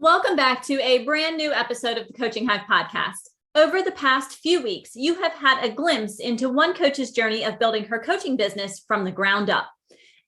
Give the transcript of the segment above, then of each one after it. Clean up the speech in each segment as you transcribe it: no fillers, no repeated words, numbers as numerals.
Welcome back to a brand new episode of the Coaching Hive podcast. Over the past few weeks, you have had a glimpse into one coach's journey of building her coaching business from the ground up.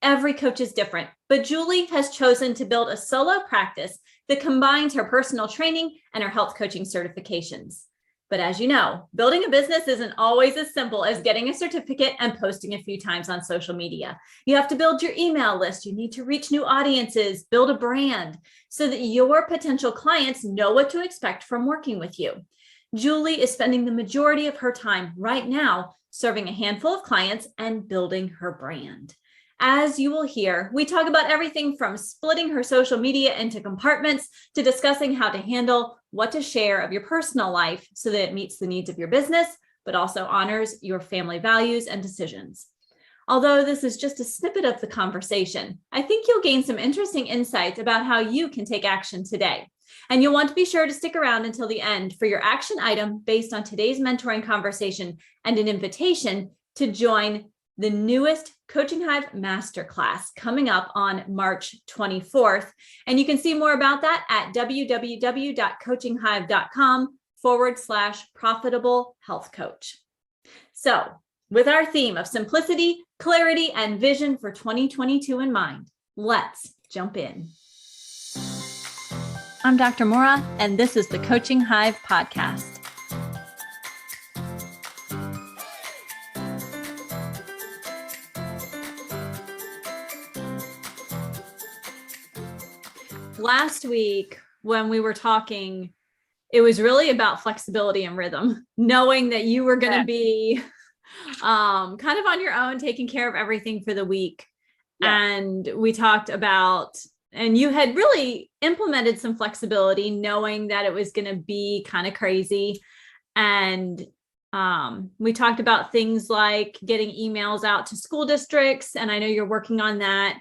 Every coach is different, but Julie has chosen to build a solo practice that combines her personal training and her health coaching certifications. But as you know, building a business isn't always as simple as getting a certificate and posting a few times on social media. You have to build your email list. You need to reach new audiences, build a brand so that your potential clients know what to expect from working with you. Julie is spending the majority of her time right now serving a handful of clients and building her brand. As you will hear, we talk about everything from splitting her social media into compartments to discussing how to handle what to share of your personal life so that it meets the needs of your business, but also honors your family values and decisions. Although this is just a snippet of the conversation, I think you'll gain some interesting insights about how you can take action today. And you'll want to be sure to stick around until the end for your action item based on today's mentoring conversation and an invitation to join the newest Coaching Hive Masterclass coming up on March 24th. And you can see more about that at www.coachinghive.com/profitable health coach. So with our theme of simplicity, clarity, and vision for 2022 in mind, let's jump in. I'm Dr. Maura, and this is the Coaching Hive podcast. Last week, when we were talking, it was really about flexibility and rhythm, knowing that you were going to be kind of on your own, taking care of everything for the week. Yeah. And we talked about, and you had really implemented some flexibility, knowing that it was going to be kind of crazy. And we talked about things like getting emails out to school districts. And I know you're working on that.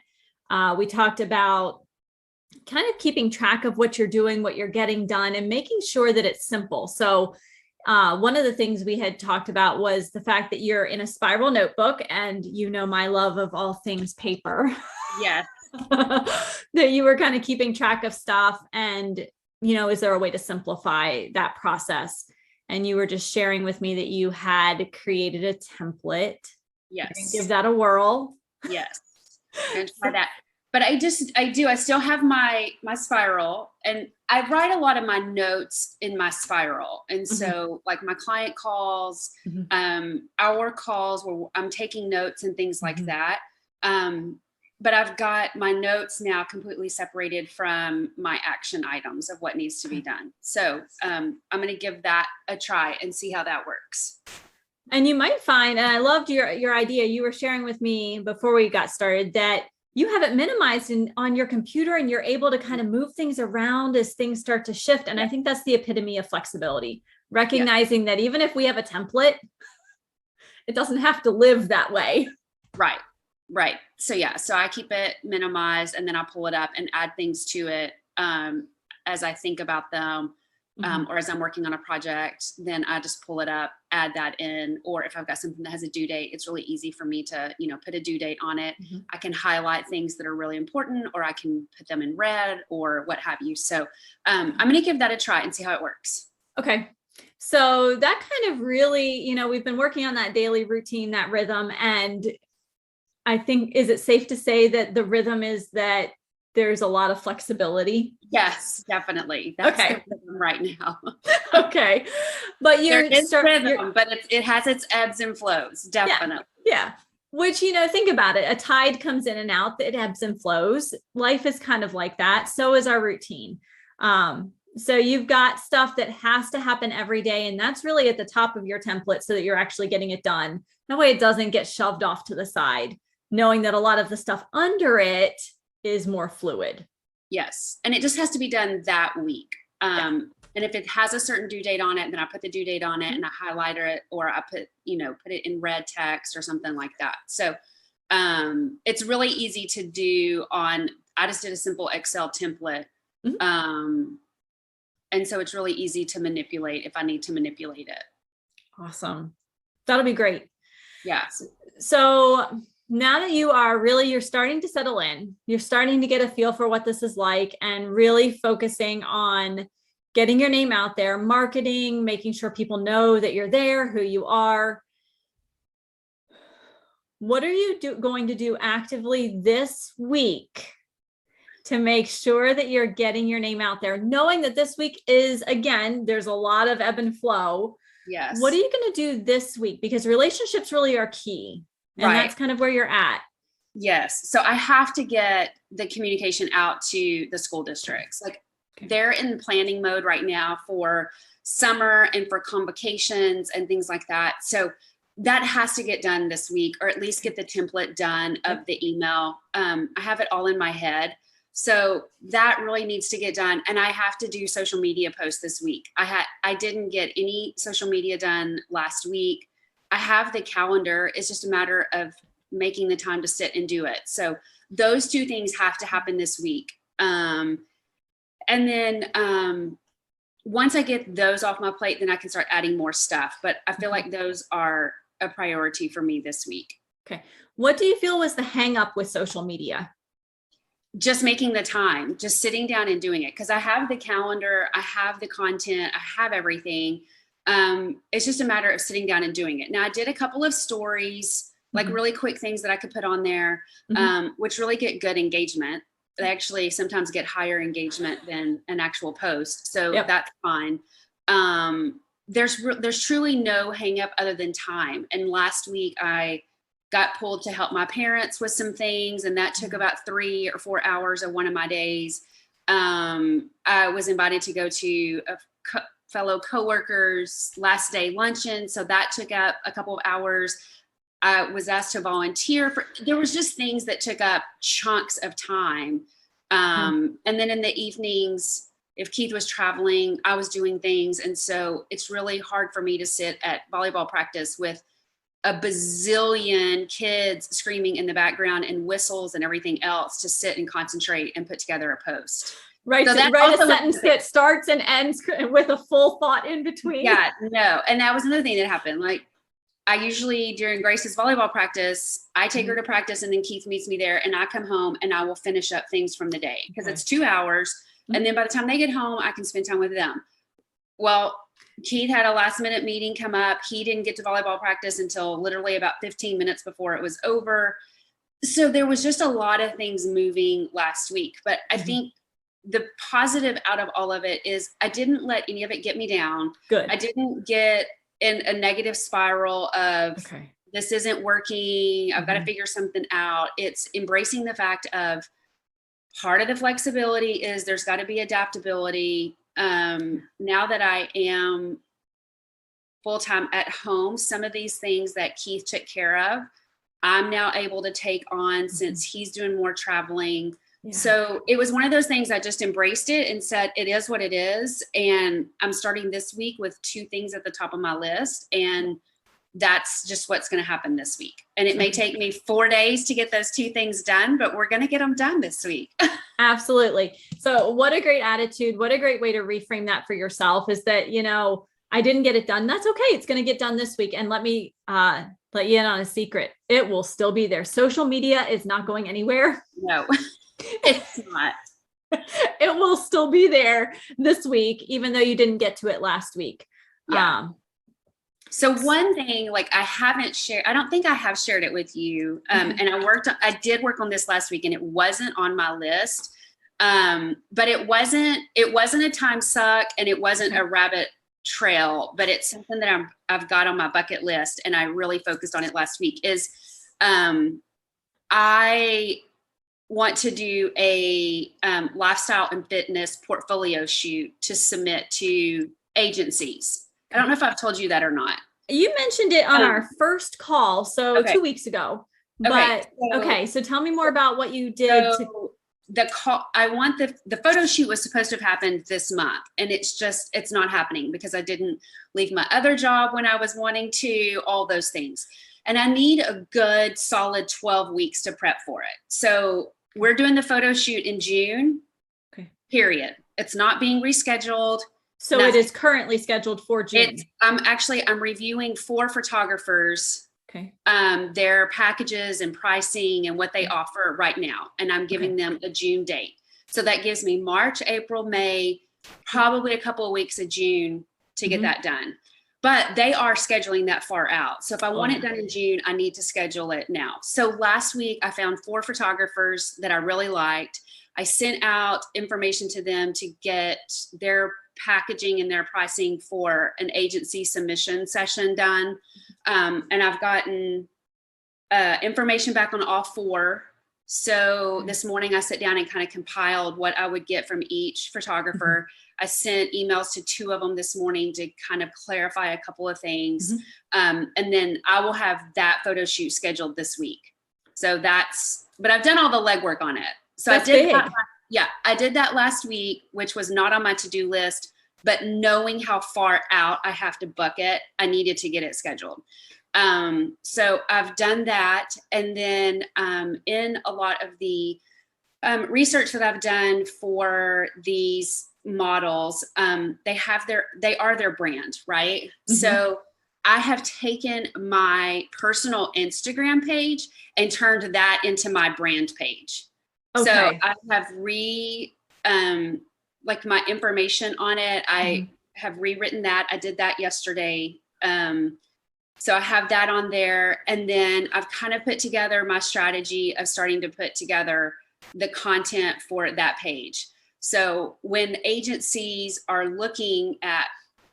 We talked about kind of keeping track of what you're doing, what you're getting done, and making sure that it's simple. So one of the things we had talked about was the fact that you're in a spiral notebook, and you know my love of all things paper. Yes. That you were kind of keeping track of stuff, and is there a way to simplify that process? And you were just sharing with me that you had created a template. Yes. Give that a whirl. Yes. I'm gonna try that. But I still have my spiral, and I write a lot of my notes in my spiral. And so like my client calls, our calls where I'm taking notes and things like that. But I've got my notes now completely separated from my action items of what needs to be done. So I'm going to give that a try and see how that works. And you might find, and I loved your idea you were sharing with me before we got started, that you have it minimized on your computer, and you're able to kind of move things around as things start to shift. And I think that's the epitome of flexibility, recognizing that even if we have a template, it doesn't have to live that way. Right. So I keep it minimized, and then I pull it up and add things to it as I think about them. Or as I'm working on a project, then I just pull it up, add that in. Or if I've got something that has a due date, it's really easy for me to, put a due date on it. I can highlight things that are really important, or I can put them in red or what have you. So I'm going to give that a try and see how it works. Okay. So that kind of really, we've been working on that daily routine, that rhythm. And I think, is it safe to say that the rhythm is that there's a lot of flexibility? Yes, definitely. That's the rhythm right now. Okay. But rhythm, but it has its ebbs and flows. Definitely. Yeah. Which, think about it. A tide comes in and out, it ebbs and flows. Life is kind of like that. So is our routine. So you've got stuff that has to happen every day. And that's really at the top of your template so that you're actually getting it done. That way it doesn't get shoved off to the side, knowing that a lot of the stuff under it is more fluid. Yes. And it just has to be done that week. And if it has a certain due date on it, then I put the due date on it and I highlight it, or I put it in red text or something like that. So it's really easy to do I just did a simple Excel template. And so it's really easy to manipulate if I need to manipulate it. Awesome. That'll be great. Yeah. So now that you're starting to settle in, you're starting to get a feel for what this is like and really focusing on getting your name out there, marketing, making sure people know that you're there, who you are. What are you going to do actively this week to make sure that you're getting your name out there, knowing that this week is, again, there's a lot of ebb and flow. Yes. What are you going to do this week? Because relationships really are key. And Right. that's kind of where you're at. Yes. So I have to get the communication out to the school districts. Like they're in planning mode right now for summer and for convocations and things like that. So that has to get done this week, or at least get the template done of the email. I have it all in my head. So that really needs to get done. And I have to do social media posts this week. I didn't get any social media done last week. I have the calendar. It's just a matter of making the time to sit and do it. So those two things have to happen this week. And then once I get those off my plate, then I can start adding more stuff. But I feel like those are a priority for me this week. Okay. What do you feel was the hang up with social media? Just making the time, just sitting down and doing it. Because I have the calendar, I have the content, I have everything. It's just a matter of sitting down and doing it. Now I did a couple of stories, like really quick things that I could put on there, which really get good engagement. They actually sometimes get higher engagement than an actual post. So that's fine. There's truly no hang up other than time. And last week I got pulled to help my parents with some things, and that took about 3 or 4 hours of one of my days. I was invited to go to a fellow coworkers' last day luncheon, so that took up a couple of hours. I was asked to volunteer there was just things that took up chunks of time. And then in the evenings, if Keith was traveling, I was doing things. And so it's really hard for me to sit at volleyball practice with a bazillion kids screaming in the background and whistles and everything else to sit and concentrate and put together a post. Right. So write a sentence that starts and ends with a full thought in between. Yeah, no. And that was another thing that happened. Like I usually during Grace's volleyball practice, I take her to practice and then Keith meets me there and I come home and I will finish up things from the day because it's 2 hours. And then by the time they get home, I can spend time with them. Well, Keith had a last minute meeting come up. He didn't get to volleyball practice until literally about 15 minutes before it was over. So there was just a lot of things moving last week. But I think the positive out of all of it is I didn't let any of it get me down. Good. I didn't get in a negative spiral of this isn't working. I've got to figure something out. It's embracing the fact of part of the flexibility is there's got to be adaptability. Now that I am full-time at home, some of these things that Keith took care of, I'm now able to take on since he's doing more traveling. So it was one of those things I just embraced it and said, it is what it is. And I'm starting this week with 2 things at the top of my list. And that's just what's going to happen this week. And it may take me 4 days to get those 2 things done, but we're going to get them done this week. Absolutely. So what a great attitude. What a great way to reframe that for yourself is that, I didn't get it done. That's okay. It's going to get done this week. And let me let you in on a secret. It will still be there. Social media is not going anywhere. No, it's not. It will still be there this week, even though you didn't get to it last week. Yeah. So one thing, like I haven't shared, I don't think I have shared it with you. And I did work on this last week and it wasn't on my list. But it wasn't a time suck and it wasn't a rabbit trail, but it's something that I've got on my bucket list. And I really focused on it last week is, I want to do a, lifestyle and fitness portfolio shoot to submit to agencies. I don't know if I've told you that or not. You mentioned it on our first call, so 2 weeks ago. But so tell me more about what you did. I want the photo shoot was supposed to have happened this month, and it's not happening because I didn't leave my other job when I was wanting to, all those things. And I need a good solid 12 weeks to prep for it. So we're doing the photo shoot in June, period. It's not being rescheduled. So it is currently scheduled for June. I'm reviewing 4 photographers Okay. their packages and pricing and what they offer right now. And I'm giving them a June date. So that gives me March, April, May, probably a couple of weeks of June to get that done. But they are scheduling that far out. So if I want it done in June, I need to schedule it now. So last week I found 4 photographers that I really liked. I sent out information to them to get their packaging and their pricing for an agency submission session done. And I've gotten information back on all 4. So this morning I sat down and kind of compiled what I would get from each photographer. I sent emails to 2 of them this morning to kind of clarify a couple of things. And then I will have that photo shoot scheduled this week. So but I've done all the legwork on it. So that's I did big. I did that last week, which was not on my to-do list, but knowing how far out I have to book it, I needed to get it scheduled. So I've done that. And then in a lot of the research that I've done for these models, they are their brand, right? So I have taken my personal Instagram page and turned that into my brand page. Okay. So I have like my information on it. I have rewritten that. I did that yesterday. So I have that on there. And then I've kind of put together my strategy of starting to put together the content for that page. So when agencies are looking at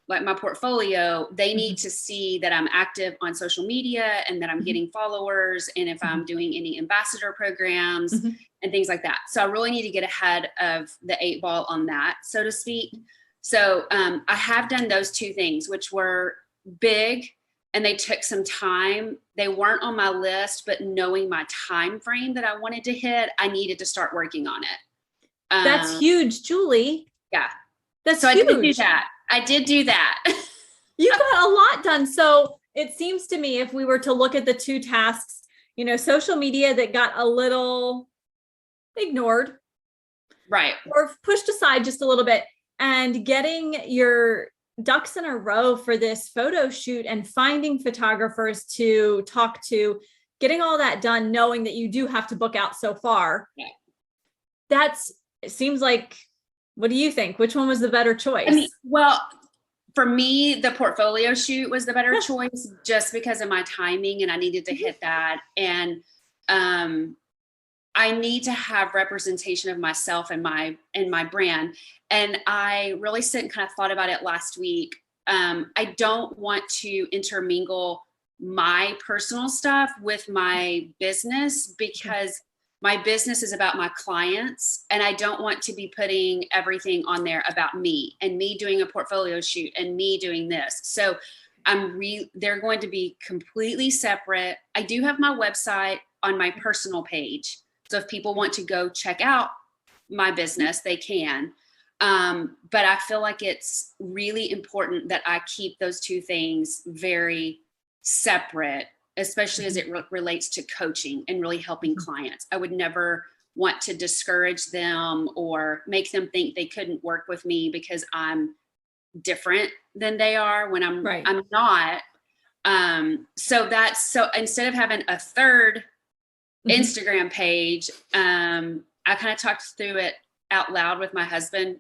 like my portfolio, they need to see that I'm active on social media and that I'm getting followers, and if I'm doing any ambassador programs and things like that. So I really need to get ahead of the 8 ball on that, so to speak. So I have done those 2 things, which were big and they took some time. They weren't on my list, but knowing my time frame that I wanted to hit, I needed to start working on it. That's huge, Julie. Yeah. That's so huge. I did do that. You got a lot done. So it seems to me, if we were to look at the 2 tasks, social media that got a little ignored, right, or pushed aside just a little bit, and getting your ducks in a row for this photo shoot and finding photographers to talk to, getting all that done, knowing that you do have to book out so far. Yeah. It seems like, what do you think? Which one was the better choice? I mean, well, for me, the portfolio shoot was the better choice, just because of my timing, and I needed to hit that. And I need to have representation of myself and my brand. And I really sit and kind of thought about it last week. I don't want to intermingle my personal stuff with my business, because my business is about my clients, and I don't want to be putting everything on there about me and me doing a portfolio shoot and me doing this. So they're going to be completely separate. I do have my website on my personal page. So if people want to go check out my business, they can. But I feel like it's really important that I keep those 2 things very separate, especially as it relates to coaching and really helping clients. I would never want to discourage them or make them think they couldn't work with me because I'm different than they are when I'm not. So instead of having a 3rd Instagram page, I kind of talked through it out loud with my husband,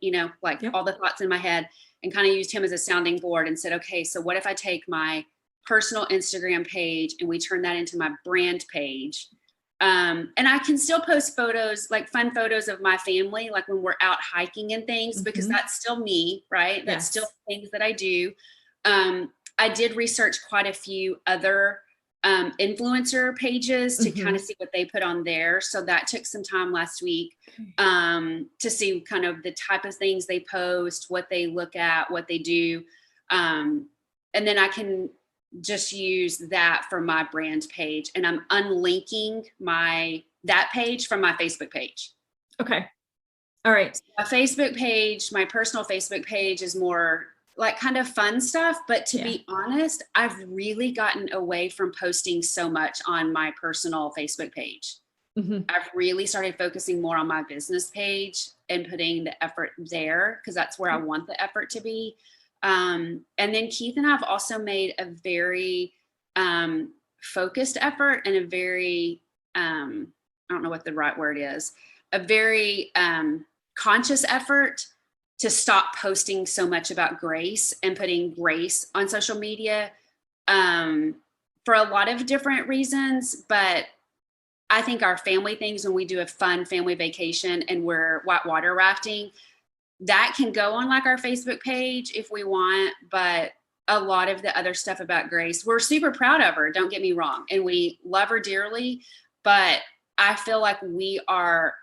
all the thoughts in my head, and kind of used him as a sounding board and said, okay, so what if I take my personal Instagram page and we turn that into my brand page? And I can still post photos, like fun photos of my family, like when we're out hiking and things, because that's still me, right? That's still things that I do. I did research quite a few other influencer pages to kind of see what they put on there. So that took some time last week to see kind of the type of things they post, what they look at, what they do. And then I can just use that for my brand page, and I'm unlinking that page from my Facebook page. Okay. All right. So my Facebook page, my personal Facebook page, is more like kind of fun stuff. But to be honest, I've really gotten away from posting so much on my personal Facebook page. I've really started focusing more on my business page and putting the effort there, because that's where I want the effort to be. And then Keith and I have also made a very focused effort and a very, I don't know what the right word is, a very conscious effort to stop posting so much about grace and putting grace on social media for a lot of different reasons. But I think our family things, when we do a fun family vacation and we're whitewater rafting, that can go on like our Facebook page if we want. But a lot of the other stuff about Grace, we're super proud of her. Don't get me wrong. And we love her dearly. But I feel like we are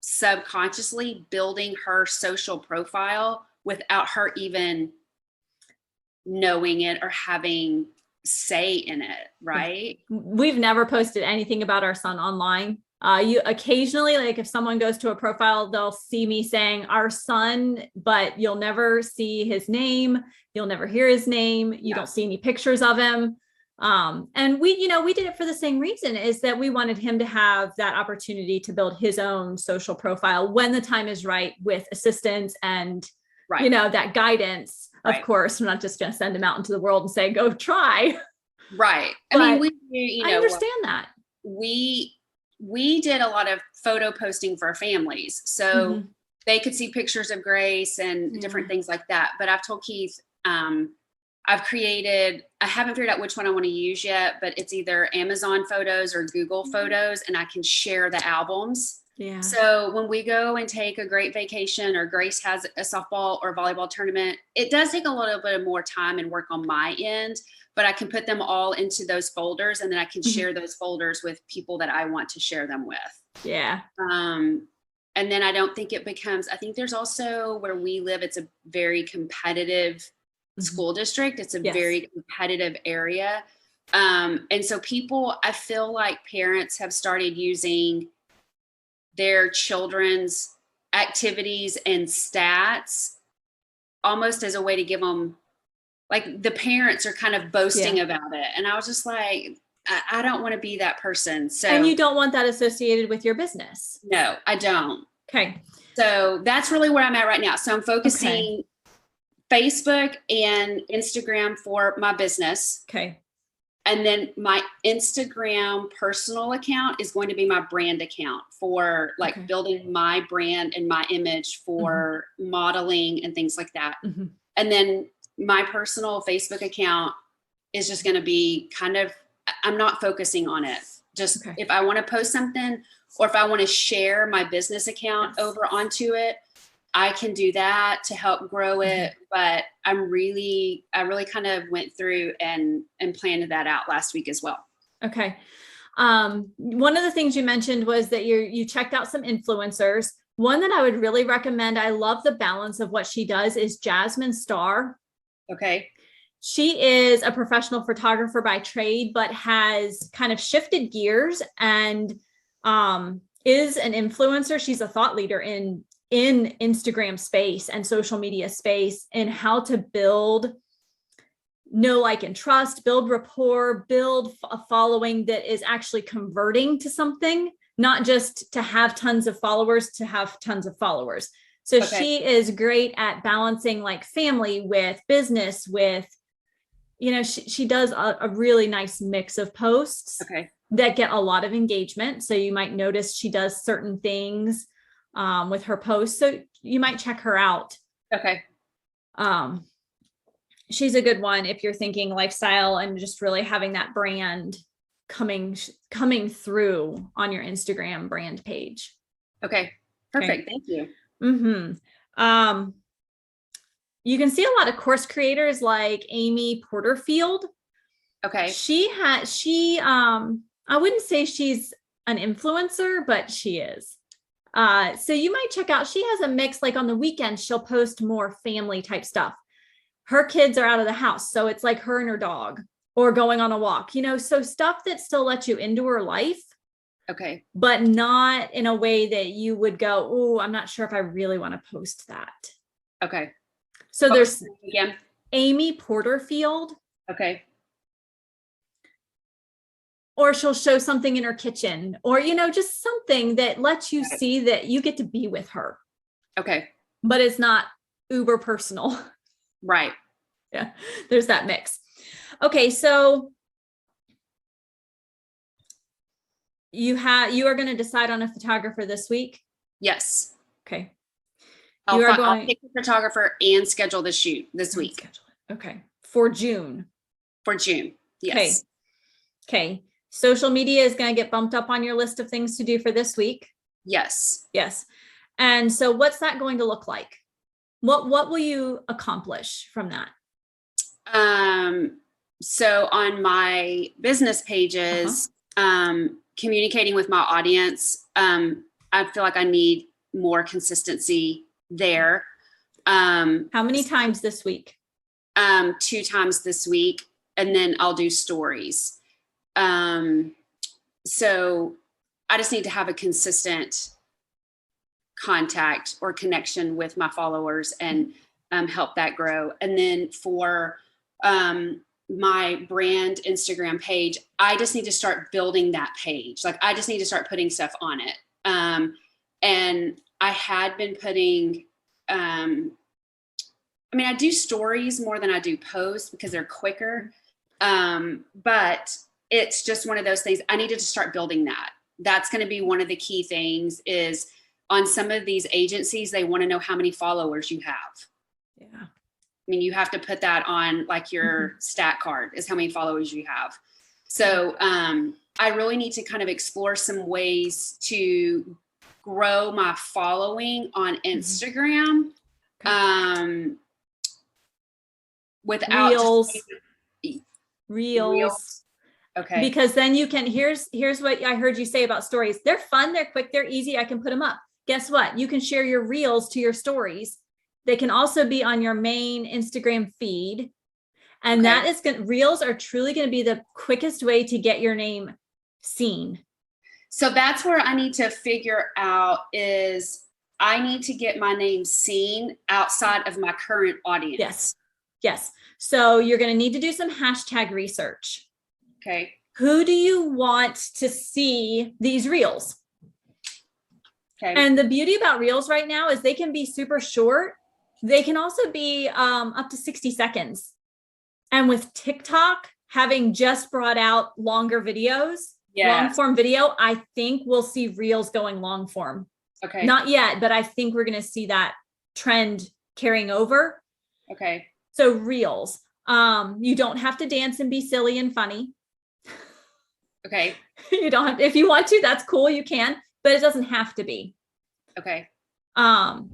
subconsciously building her social profile without her even knowing it or having say in it, right? We've never posted anything about our son online. You occasionally, like if someone goes to a profile, they'll see me saying our son, but you'll never see his name. You'll never hear his name. You don't see any pictures of him. And we did it for the same reason, is that we wanted him to have that opportunity to build his own social profile when the time is right, with assistance and, that guidance. Of course, I'm not just going to send him out into the world and say, go try. Right. I understand that. We did a lot of photo posting for families. So they could see pictures of Grace and different things like that. But I've told Keith, I haven't figured out which one I want to use yet, but it's either Amazon Photos or Google Photos, and I can share the albums. Yeah. So when we go and take a great vacation, or Grace has a softball or volleyball tournament, it does take a little bit more time and work on my end, but I can put them all into those folders, and then I can share those folders with people that I want to share them with. Yeah. And then I don't think it becomes, I think there's also where we live, it's a very competitive school district. It's a very competitive area. And so I feel like parents have started using their children's activities and stats almost as a way to give them, like the parents are kind of boasting about it. And I was just like, I don't want to be that person. So, and you don't want that associated with your business. No, I don't. Okay. So that's really where I'm at right now. So I'm focusing Facebook and Instagram for my business. Okay. And then my Instagram personal account is going to be my brand account for building my brand and my image for modeling and things like that. And then my personal Facebook account is just going to be I'm not focusing on it. Just if I want to post something, or if I want to share my business account over onto it, I can do that to help grow it. But I really kind of went through and planned that out last week as well. Okay. One of the things you mentioned was that you checked out some influencers. One that I would really recommend, I love the balance of what she does, is Jasmine Star. Okay. She is a professional photographer by trade, but has kind of shifted gears and is an influencer. She's a thought leader in Instagram space and social media space, and how to build know, like, and trust, build rapport, build a following that is actually converting to something, not just to have tons of followers, to have tons of followers. So she is great at balancing like family with business with, she does a really nice mix of posts that get a lot of engagement. So you might notice she does certain things with her posts. So you might check her out. Okay. She's a good one if you're thinking lifestyle and just really having that brand coming through on your Instagram brand page. Okay. Perfect. Thank you. You can see a lot of course creators like Amy Porterfield. Okay. I wouldn't say she's an influencer, but she is. So you might check out, she has a mix, like on the weekends, she'll post more family type stuff. Her kids are out of the house. So it's like her and her dog, or going on a walk, so stuff that still lets you into her life. Okay. But not in a way that you would go, oh, I'm not sure if I really want to post that. Okay. So there's Amy Porterfield. Okay. Or she'll show something in her kitchen, or, just something that lets you see that you get to be with her. Okay. But it's not uber personal. Right. Yeah. There's that mix. Okay. So you are going to decide on a photographer this week. Yes. Okay. I'll pick a photographer and schedule the shoot this week. Okay. For June. Yes. Okay. Social media is going to get bumped up on your list of things to do for this week. Yes. And so what's that going to look like? What will you accomplish from that? So on my business pages, communicating with my audience, I feel like I need more consistency there. How many times this week? 2 times this week, and then I'll do stories. So I just need to have a consistent contact or connection with my followers and help that grow. And then for my brand Instagram page, I just need to start building that page. Like I just need to start putting stuff on it. And I had been putting, I do stories more than I do posts because they're quicker. But it's just one of those things. I needed to start building that. That's going to be one of the key things is on some of these agencies, they want to know how many followers you have. Yeah. I mean, you have to put that on like your stat card is how many followers you have. So I really need to kind of explore some ways to grow my following on Instagram. Without Reels. Okay. Because then you can, here's what I heard you say about stories. They're fun, they're quick, they're easy. I can put them up. Guess what? You can share your reels to your stories. They can also be on your main Instagram feed. And that is reels are truly going to be the quickest way to get your name seen. So that's where I need to figure out is I need to get my name seen outside of my current audience. Yes. So you're going to need to do some hashtag research. Okay. Who do you want to see these reels? Okay. And the beauty about reels right now is they can be super short. They can also be up to 60 seconds. And with TikTok having just brought out longer videos, long form video, I think we'll see reels going long form. Okay. Not yet, but I think we're going to see that trend carrying over. Okay. So reels, you don't have to dance and be silly and funny. Okay. You don't have, if you want to, that's cool. You can, but it doesn't have to be. Okay. Add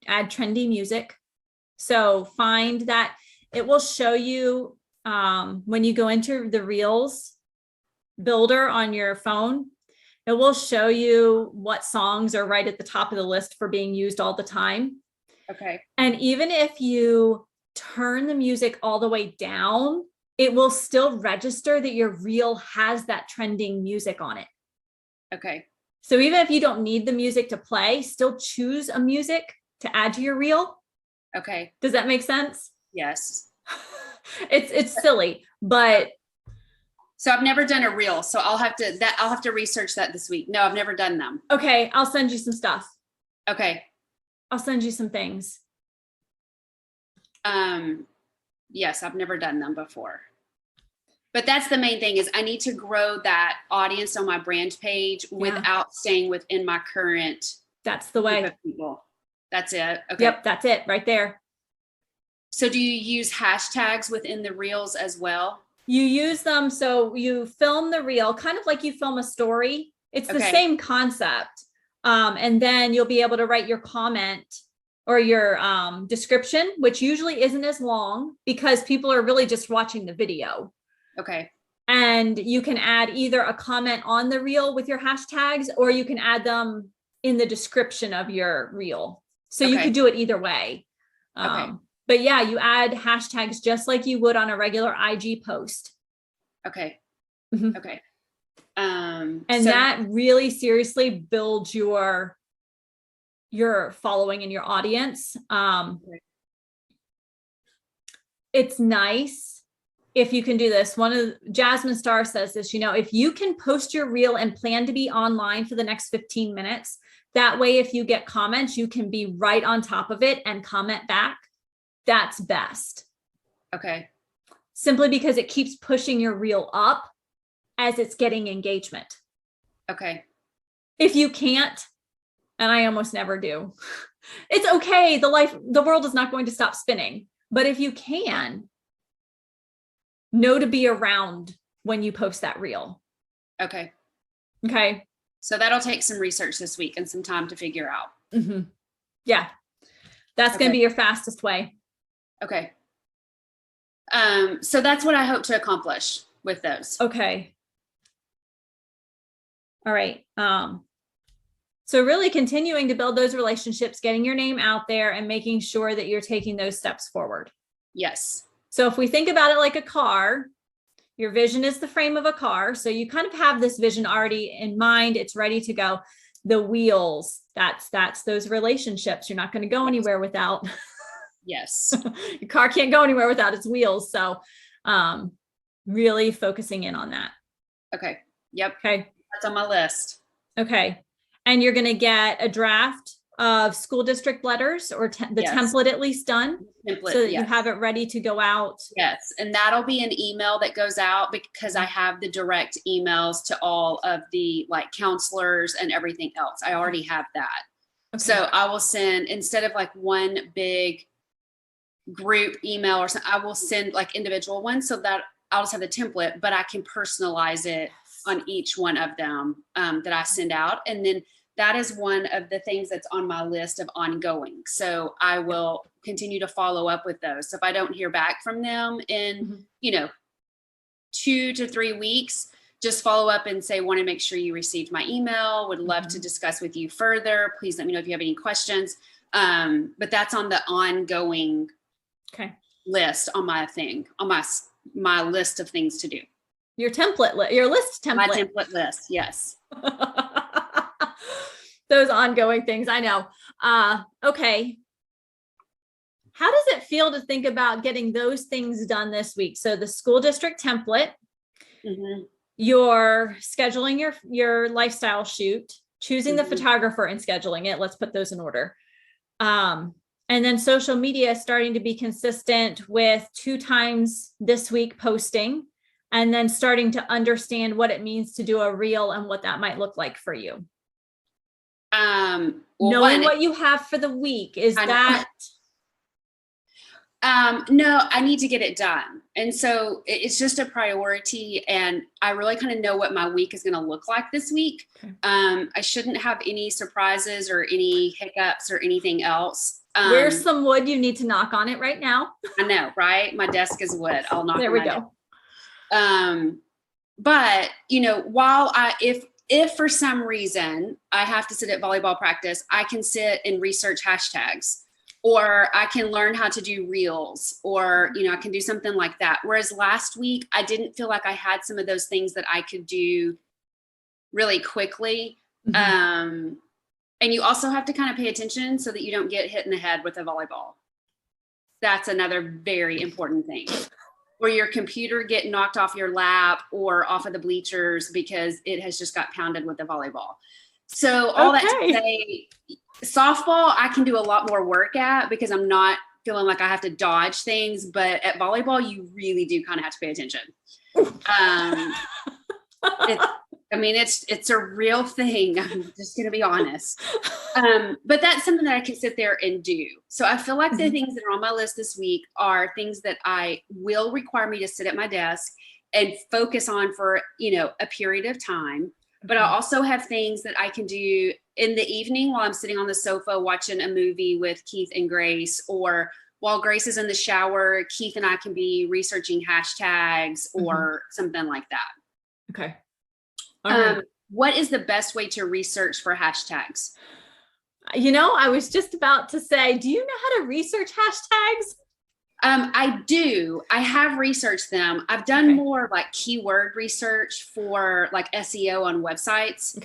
trendy music. So find that it will show you when you go into the Reels builder on your phone, it will show you what songs are right at the top of the list for being used all the time. Okay. And even if you turn the music all the way down, it will still register that your reel has that trending music on it. Okay. So even if you don't need the music to play, still choose a music to add to your reel. Okay. Does that make sense? Yes. It's silly, but so I've never done a reel, so I'll have to research that this week. No, I've never done them. Okay, I'll send you some stuff. Okay. I'll send you some things. Yes, I've never done them before. But that's the main thing is I need to grow that audience on my brand page without staying within my current. That's the way. Group of people. That's it. Okay. Yep, that's it right there. So do you use hashtags within the reels as well? You use them. So you film the reel, kind of like you film a story. It's the same concept. And then you'll be able to write your comment or your description, which usually isn't as long because people are really just watching the video. Okay. And you can add either a comment on the reel with your hashtags, or you can add them in the description of your reel. So you could do it either way. But yeah, you add hashtags just like you would on a regular IG post. Okay. Mm-hmm. Okay. And that really seriously builds your following and your audience. It's nice if you can do this. One of Jasmine Star says this, if you can post your reel and plan to be online for the next 15 minutes, that way, if you get comments, you can be right on top of it and comment back. That's best. Okay. Simply because it keeps pushing your reel up as it's getting engagement. Okay. If you can't, and I almost never do, it's okay. The world is not going to stop spinning. But if you can, know to be around when you post that reel. Okay. Okay. So that'll take some research this week and some time to figure out. Mm-hmm. Yeah. That's going to be your fastest way. Okay. So that's what I hope to accomplish with those. Okay. All right. So really continuing to build those relationships, getting your name out there and making sure that you're taking those steps forward. Yes. So if we think about it like a car, your vision is the frame of a car. So you kind of have this vision already in mind. It's ready to go. The wheels, that's those relationships. You're not going to go anywhere without. Yes. Your car can't go anywhere without its wheels. So really focusing in on that. Okay. Yep. Okay. That's on my list. Okay. And you're going to get a draft of school district letters or the Yes. template at least done Template, so that yes. you have it ready to go out. Yes. And that'll be an email that goes out because I have the direct emails to all of the like counselors and everything else. I already have that. Okay. So I will send, instead of like one big group email or something, I will send like individual ones so that I'll just have the template, but I can personalize it on each one of them that I send out. And then that is one of the things that's on my list of ongoing. So I will continue to follow up with those. So if I don't hear back from them in, 2 to 3 weeks, just follow up and say, want to make sure you received my email. Would love to discuss with you further. Please let me know if you have any questions. But that's on the ongoing list on my thing, on my list of things to do. Your template, your list template. My template list, yes. Those ongoing things, I know. Okay. How does it feel to think about getting those things done this week? So the school district template, you're scheduling your lifestyle shoot, choosing the photographer and scheduling it. Let's put those in order. And then social media starting to be consistent with 2 times this week posting, and then starting to understand what it means to do a reel and what that might look like for you. Knowing what you have for the week, is that? No, I need to get it done. And so it's just a priority. And I really kind of know what my week is going to look like this week. Okay. I shouldn't have any surprises or any hiccups or anything else. Where's some wood? You need to knock on it right now. I know, right? My desk is wood. I'll knock on it. There we go. But while if for some reason I have to sit at volleyball practice, I can sit and research hashtags, or I can learn how to do reels, or, I can do something like that. Whereas last week, I didn't feel like I had some of those things that I could do really quickly. And you also have to kind of pay attention so that you don't get hit in the head with a volleyball. That's another very important thing. Or your computer get knocked off your lap or off of the bleachers because it has just got pounded with a volleyball. So all that to say, softball, I can do a lot more work at because I'm not feeling like I have to dodge things. But at volleyball, you really do kind of have to pay attention. It's a real thing. I'm just going to be honest. But that's something that I can sit there and do. So I feel like the things that are on my list this week are things that I will require me to sit at my desk and focus on for, a period of time. But I also have things that I can do in the evening while I'm sitting on the sofa watching a movie with Keith and Grace, or while Grace is in the shower, Keith and I can be researching hashtags or something like that. Okay. What is the best way to research for hashtags? I was just about to say, do you know how to research hashtags? I do. I have researched them. I've done more like keyword research for like SEO on websites.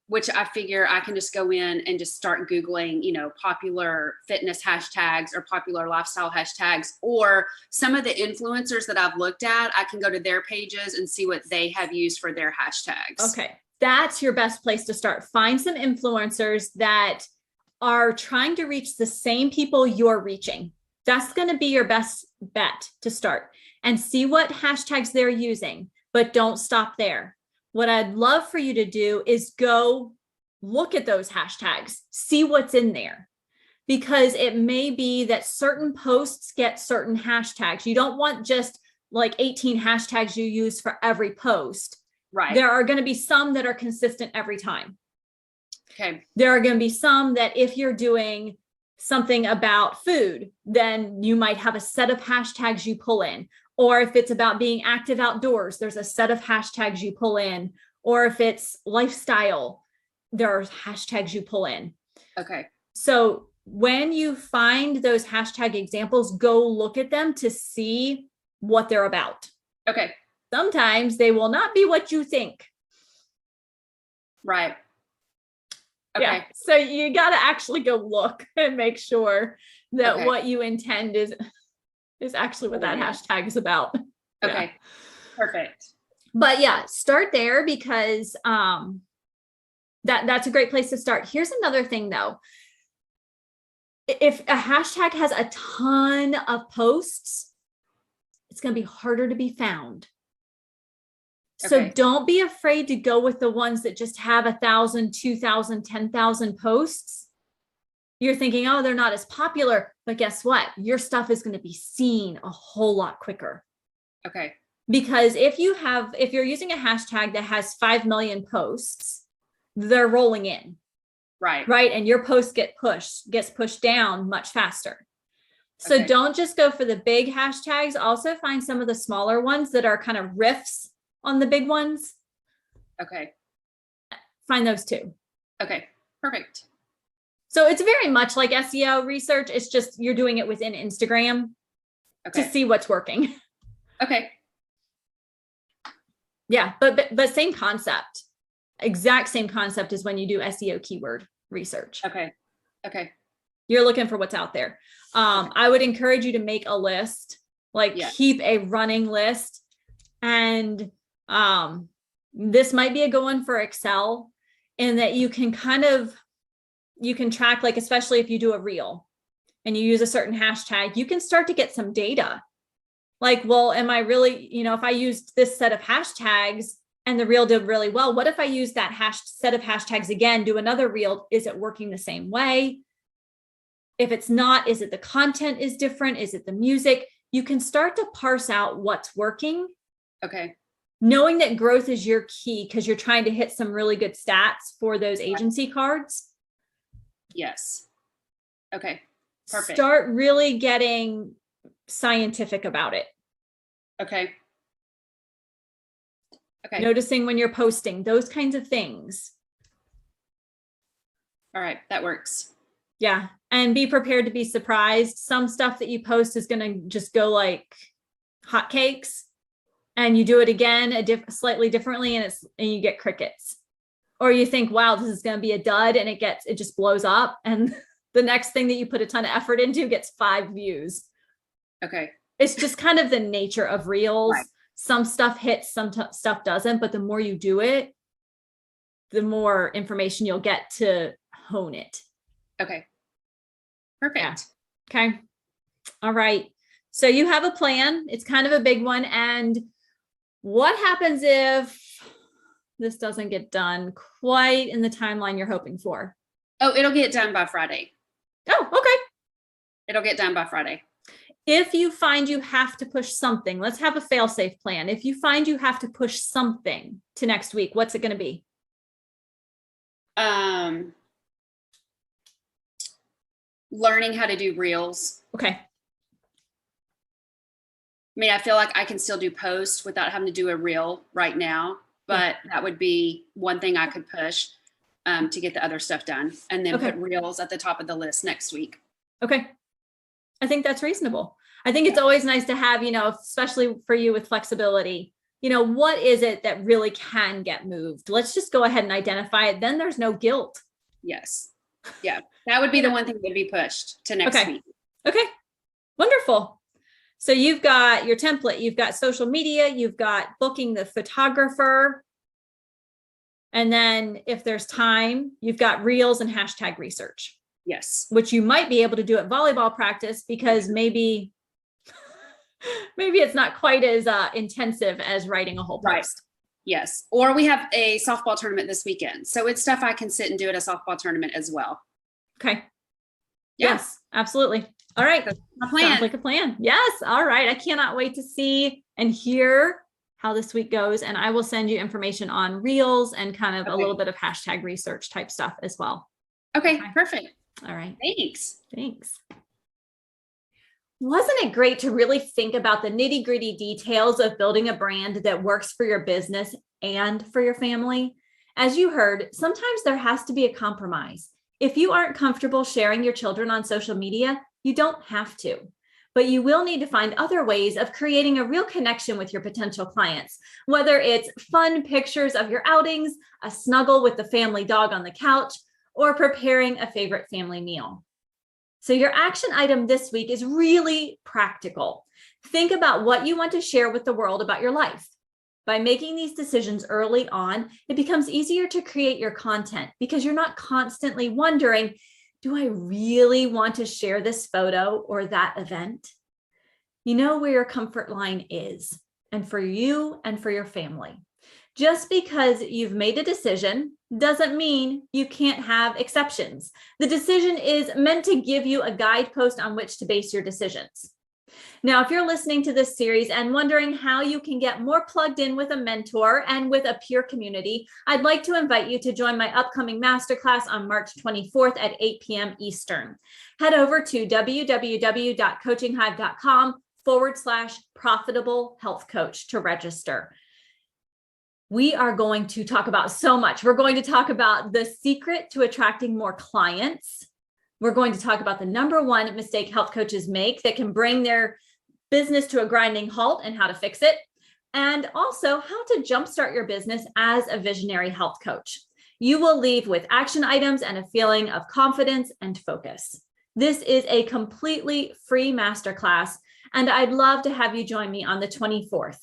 Which I figure I can just go in and just start Googling, popular fitness hashtags or popular lifestyle hashtags, or some of the influencers that I've looked at, I can go to their pages and see what they have used for their hashtags. Okay. That's your best place to start. Find some influencers that are trying to reach the same people you're reaching. That's going to be your best bet to start, and see what hashtags they're using. but don't stop there. What I'd love for you to do is go look at those hashtags, see what's in there, because it may be that certain posts get certain hashtags. You don't want just like 18 hashtags you use for every post. Right. There are going to be some that are consistent every time. Okay. There are going to be some that if you're doing something about food, then you might have a set of hashtags you pull in. Or if it's about being active outdoors, there's a set of hashtags you pull in. Or if it's lifestyle, there are hashtags you pull in. Okay. So when you find those hashtag examples, go look at them to see what they're about. Okay. Sometimes they will not be what you think. Right. Okay. Yeah. So you got to actually go look and make sure that what you intend is actually what that hashtag is about. Okay. Yeah. Perfect. But yeah, start there because that's a great place to start. Here's another thing though. If a hashtag has a ton of posts, it's going to be harder to be found. So don't be afraid to go with the ones that just have 1,000, 2,000, 10,000 posts. You're thinking, oh, they're not as popular, but guess what? Your stuff is going to be seen a whole lot quicker. Okay. Because if you're using a hashtag that has 5 million posts, they're rolling in. Right. Right. And your post gets pushed down much faster. So don't just go for the big hashtags. Also find some of the smaller ones that are kind of riffs on the big ones. Okay. Find those too. Okay. Perfect. So it's very much like SEO research. It's just you're doing it within Instagram to see what's working. Okay. Yeah, but same concept. Exact same concept as when you do SEO keyword research. Okay. Okay. You're looking for what's out there. I would encourage you to make a list, keep a running list. And this might be a good one for Excel in that you can track, like, especially if you do a reel and you use a certain hashtag, you can start to get some data. Like, well, am I really, if I used this set of hashtags and the reel did really well, what if I use that set of hashtags again, do another reel? Is it working the same way? If it's not, is it the content is different? Is it the music? You can start to parse out what's working. Okay. Knowing that growth is your key because you're trying to hit some really good stats for those agency cards. Yes. Okay. Perfect. Start really getting scientific about it. Okay. Okay. Noticing when you're posting, those kinds of things. All right. That works. Yeah. And be prepared to be surprised. Some stuff that you post is going to just go like hotcakes, and you do it again slightly differently and you get crickets. Or you think, wow, this is going to be a dud, and it just blows up. And the next thing that you put a ton of effort into gets 5 views. Okay. It's just kind of the nature of reels. Right. Some stuff hits, some stuff doesn't, but the more you do it, the more information you'll get to hone it. Okay. Perfect. Yeah. Okay. All right. So you have a plan. It's kind of a big one. And what happens if this doesn't get done quite in the timeline you're hoping for? Oh, it'll get done by Friday. Oh, okay. It'll get done by Friday. If you find you have to push something, let's have a fail-safe plan. If you find you have to push something to next week, what's it going to be? Learning how to do reels. Okay. I mean, I feel like I can still do posts without having to do a reel right now, but that would be one thing I could push to get the other stuff done, and then put reels at the top of the list next week. Okay. I think that's reasonable. I think it's always nice to have, especially for you with flexibility, what is it that really can get moved? Let's just go ahead and identify it. Then there's no guilt. Yes. Yeah. That would be the one thing that would be pushed to next week. Okay. Wonderful. So you've got your template, you've got social media, you've got booking the photographer. And then if there's time, you've got reels and hashtag research. Yes. Which you might be able to do at volleyball practice because maybe Maybe it's not quite as intensive as writing a whole post. Right. Yes. Or we have a softball tournament this weekend. So it's stuff I can sit and do at a softball tournament as well. Okay. Yeah. Yes, absolutely. All right. That's my plan. Sounds like a plan. Yes. All right. I cannot wait to see and hear how this week goes. And I will send you information on Reels and kind of a little bit of hashtag research type stuff as well. Okay. Perfect. All right. Thanks. Wasn't it great to really think about the nitty-gritty details of building a brand that works for your business and for your family? As you heard, sometimes there has to be a compromise. If you aren't comfortable sharing your children on social media, you don't have to, but you will need to find other ways of creating a real connection with your potential clients, whether it's fun pictures of your outings, a snuggle with the family dog on the couch, or preparing a favorite family meal. So your action item this week is really practical. Think about what you want to share with the world about your life. By making these decisions early on, it becomes easier to create your content because you're not constantly wondering, do I really want to share this photo or that event? You know where your comfort line is, and for you and for your family. Just because you've made a decision doesn't mean you can't have exceptions. The decision is meant to give you a guidepost on which to base your decisions. Now, if you're listening to this series and wondering how you can get more plugged in with a mentor and with a peer community, I'd like to invite you to join my upcoming masterclass on March 24th at 8 p.m. Eastern. Head over to www.coachinghive.com/profitable health coach to register. We are going to talk about so much. We're going to talk about the secret to attracting more clients. We're going to talk about the number one mistake health coaches make that can bring their business to a grinding halt and how to fix it. And also how to jumpstart your business as a visionary health coach. You will leave with action items and a feeling of confidence and focus. This is a completely free masterclass, and I'd love to have you join me on the 24th.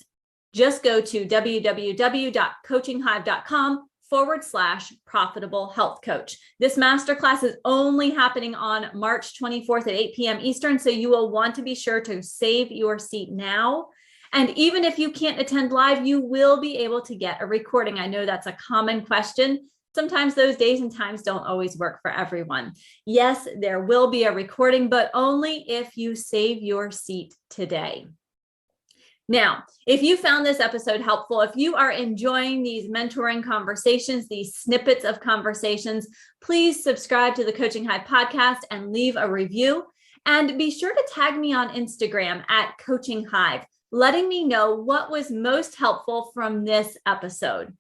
Just go to www.coachinghive.com/profitable health coach. This masterclass is only happening on March 24th at 8 p.m. Eastern, so you will want to be sure to save your seat now. And even if you can't attend live, you will be able to get a recording. I know that's a common question. Sometimes those days and times don't always work for everyone. Yes, there will be a recording, but only if you save your seat today. Now, if you found this episode helpful, if you are enjoying these mentoring conversations, these snippets of conversations, please subscribe to the Coaching Hive podcast and leave a review. And be sure to tag me on Instagram at Coaching Hive, letting me know what was most helpful from this episode.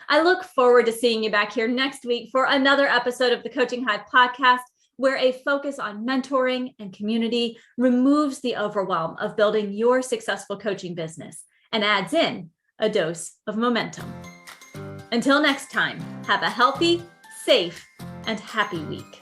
I look forward to seeing you back here next week for another episode of the Coaching Hive podcast, where a focus on mentoring and community removes the overwhelm of building your successful coaching business and adds in a dose of momentum. Until next time, have a healthy, safe, and happy week.